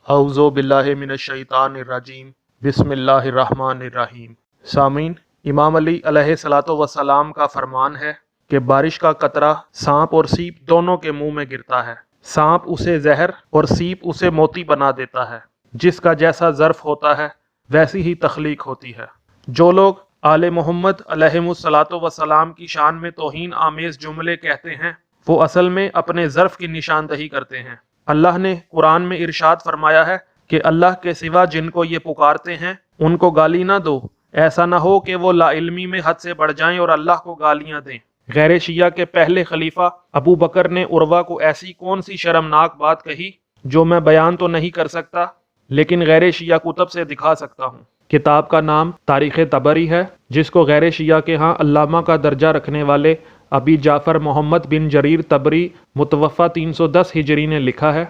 औज़ु बिल्लाहि मिनश्शैतानिर्रजीम बिस्मिल्लाहिर्रहमानिर्रहीम। सामीन, इमाम अली अलैहिस्सलातु वस्सलाम का फरमान है कि बारिश का कतरा सांप और सीप दोनों के मुंह में गिरता है। सांप उसे जहर और सीप उसे मोती बना देता है। जिसका जैसा ज़र्फ होता है वैसी ही तख्लीक होती है। जो लोग आले मोहम्मद अलैहिमुस्सलातु वस्सलाम की शान में तौहीन आमेज जुमले कहते हैं वो असल में अपने ज़र्फ की निशानदही करते हैं। अल्लाह ने कुरान में इरशाद फरमाया है कि अल्लाह के सिवा जिनको ये पुकारते हैं उनको गाली ना दो, ऐसा ना हो कि वो लाइल्मी में हद से बढ़ जाएं और अल्लाह को गालियां दें। गैर शिया के पहले खलीफा अबू बकर ने उर्वा को ऐसी कौन सी शर्मनाक बात कही जो मैं बयान तो नहीं कर सकता लेकिन गैर शिया कुतब से दिखा सकता हूँ। किताब का नाम तारीख़ तबरी है, जिसको गैर शिया के यहाँ अल्लामा का दर्जा रखने वाले अबी जाफ़र मोहम्मद बिन जरीर तबरी मुतवफ़ा 310 हिजरी ने लिखा है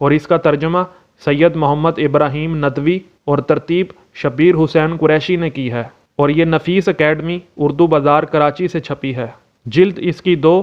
और इसका तर्जुमा सैयद मोहम्मद इब्राहीम नदवी और तरतीब शब्बीर हुसैन कुरैशी ने की है और ये नफीस अकेडमी उर्दू बाज़ार कराची से छपी है। जिल्द इसकी 2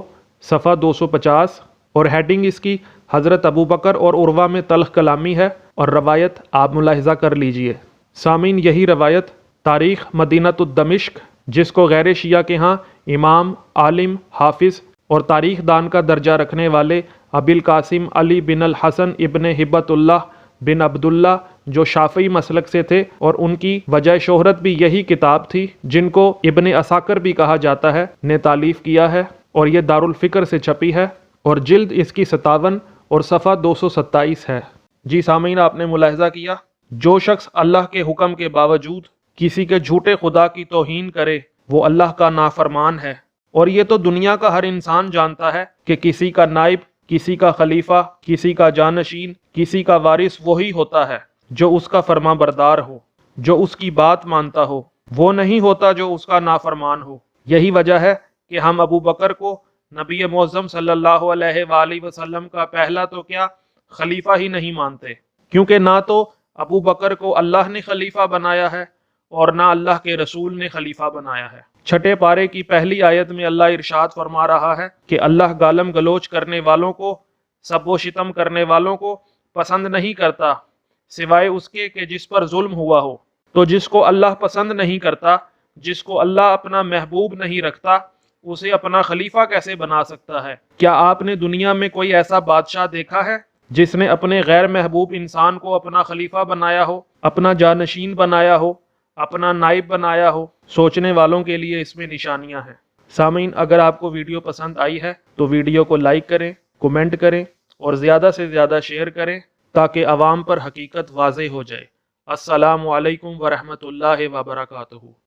सफ़ा 250 और हेडिंग इसकी हज़रत अबू बकर और उर्वा में तल्ख कलामी है और रवायत आप मुलाहिज़ा कर लीजिए। सामीन, यही रवायत तारीख़ मदीनतुद दमिश्क, जिसको गैर शिया के यहाँ इमाम, आलिम, हाफिज़ और तारीख़ दान का दर्जा रखने वाले अबिल कासिम अली बिन अल हसन इब्न हिब्बतुल्लाह बिन अब्दुल्ला जो शाफ़ी मसलक से थे और उनकी वजह शोहरत भी यही किताब थी जिनको इब्न असाकर भी कहा जाता है, ने तालीफ़ किया है और ये दारुल फ़िक्र से छपी है और जिल्द इसकी 57 और सफ़ा 227 है। जी सामीन, आपने मुलाहिज़ा किया, जो शख्स अल्लाह के हुक्म के बावजूद किसी के झूठे खुदा की तौहीन करे वो अल्लाह का नाफरमान है। और ये तो दुनिया का हर इंसान जानता है कि किसी का नाइब, किसी का खलीफा, किसी का जानशीन, किसी का वारिस वही होता है जो उसका फरमा बरदार हो, जो उसकी बात मानता हो, वो नहीं होता जो उसका नाफरमान हो। यही वजह है कि हम अबू बकर को नबी मुअज़्ज़म सल्लल्लाहु अलैहि वसल्लम का पहला तो क्या खलीफा ही नहीं मानते, क्योंकि ना तो अबू बकर को अल्लाह ने खलीफा बनाया है और ना अल्लाह के रसूल ने खलीफा बनाया है। छठे पारे की पहली आयत में अल्लाह इरशाद फरमा रहा है कि अल्लाह गालम गलोच करने वालों को, सबो शितम करने वालों को पसंद नहीं करता सिवाय उसके कि जिस पर जुल्म हुआ हो। तो जिसको अल्लाह पसंद नहीं करता, जिसको अल्लाह अपना महबूब नहीं रखता, उसे अपना खलीफा कैसे बना सकता है? क्या आपने दुनिया में कोई ऐसा बादशाह देखा है जिसने अपने गैर महबूब इंसान को अपना खलीफा बनाया हो, अपना जानशीन बनाया हो, अपना नाइब बनाया हो? सोचने वालों के लिए इसमें निशानियां हैं। सामीन, अगर आपको वीडियो पसंद आई है तो वीडियो को लाइक करें, कमेंट करें और ज़्यादा से ज़्यादा शेयर करें ताकि अवाम पर हकीकत वाज़ेह हो जाए। अस्सलामु अलैकुम वरहमतुल्लाहि वबरकातुहू।